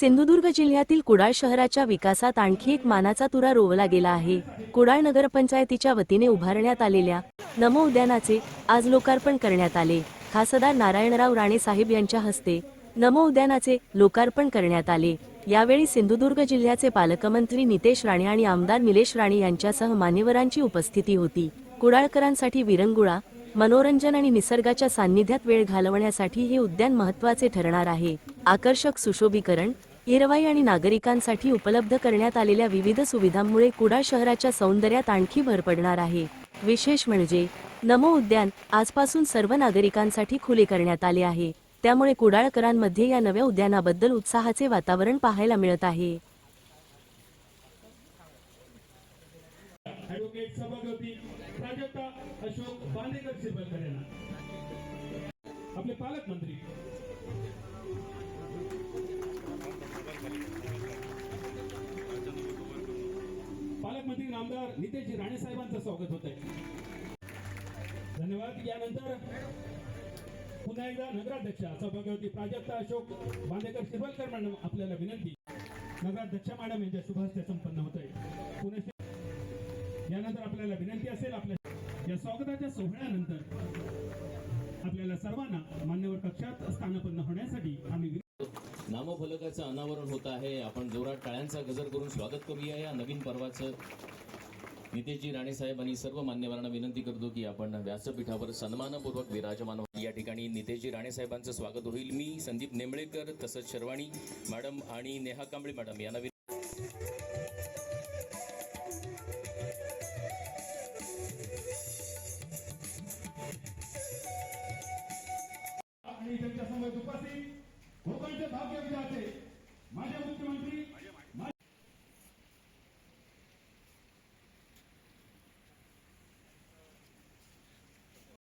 सिंधुदुर्ग जिल्ह्यातील कुडाळ शहराच्या विकासात आणखी एक मानाचा तुरा रोवला गेला आहे। कुडाळ नगरपंचायतीच्या वतीने उभारण्यात आलेल्या नमो उद्यानाचे आज लोकार्पण करण्यात आले। खासदार नारायणराव राणे साहेब यांच्या हस्ते नमो उद्यानाचे लोकार्पण करण्यात आले। यावेळी सिंधुदुर्ग जिल्ह्याचे पालकमंत्री नितेश राणे आणि आमदार निलेश राणे यांच्यासह मान्यवरांची उपस्थिती होती। कुडाळकरांसाठी विरंगुळा, मनोरंजन आणि निसर्गाच्या सान्निध्यात वेळ घालवण्यासाठी हे उद्यान महत्त्वाचे ठरणार आहे। आकर्षक सुशोभीकरण, हिरवाई आणि नागरिकांसाठी उपलब्ध करण्यात आलेल्या विविध सुविधांमुळे कुडाळ शहराच्या सौंदर्यात आणखी भर पडणार आहे। विशेष म्हणजे नमो उद्यान आजपासून सर्व नागरिकांसाठी खुले करण्यात आले आहे। त्यामुळे कुडाळकरांमध्ये या नव्या उद्यानाबद्दल उत्साहाचे वातावरण पाहायला मिळत आहे। ॲडव्होकेट सभापती प्राजक्ता अशोक बांदेकर शिरवलकर यांना, आपले पालकमंत्री आमदार नितेश राणे साहेबांचं स्वागत होत आहे। धन्यवाद। यानंतर पुन्हा एकदा नगराध्यक्ष सभापती प्राजक्ता अशोक बांदेकर शिरवलकर मॅडम आपल्याला विनंती, नगराध्यक्ष मॅडम यांच्या शुभहस्ते संपन्न होत आहे। पुणे यानंतर आपल्याला विनंती असेल, आपल्या या स्वागताच्या सोहळ्यानंतर आपल्याला सर्वांना मान्यवर कक्षात स्थानापन्न होण्यासाठी आम्ही नामफलकाचं अनावरण होत आहे। आपण जोरात टाळ्यांचा गजर करून स्वागत करूया या नवीन पर्वाचं। नितेशजी राणे साहेब आणि सर्व मान्यवरांना विनंती करतो की आपण व्यासपीठावर सन्मानपूर्वक विराजमान होऊ। या ठिकाणी नितेशजी राणे साहेबांचं स्वागत होईल। मी संदीप नेमळेकर तसंच शर्वाणी मॅडम आणि नेहा कांबळे मॅडम यांना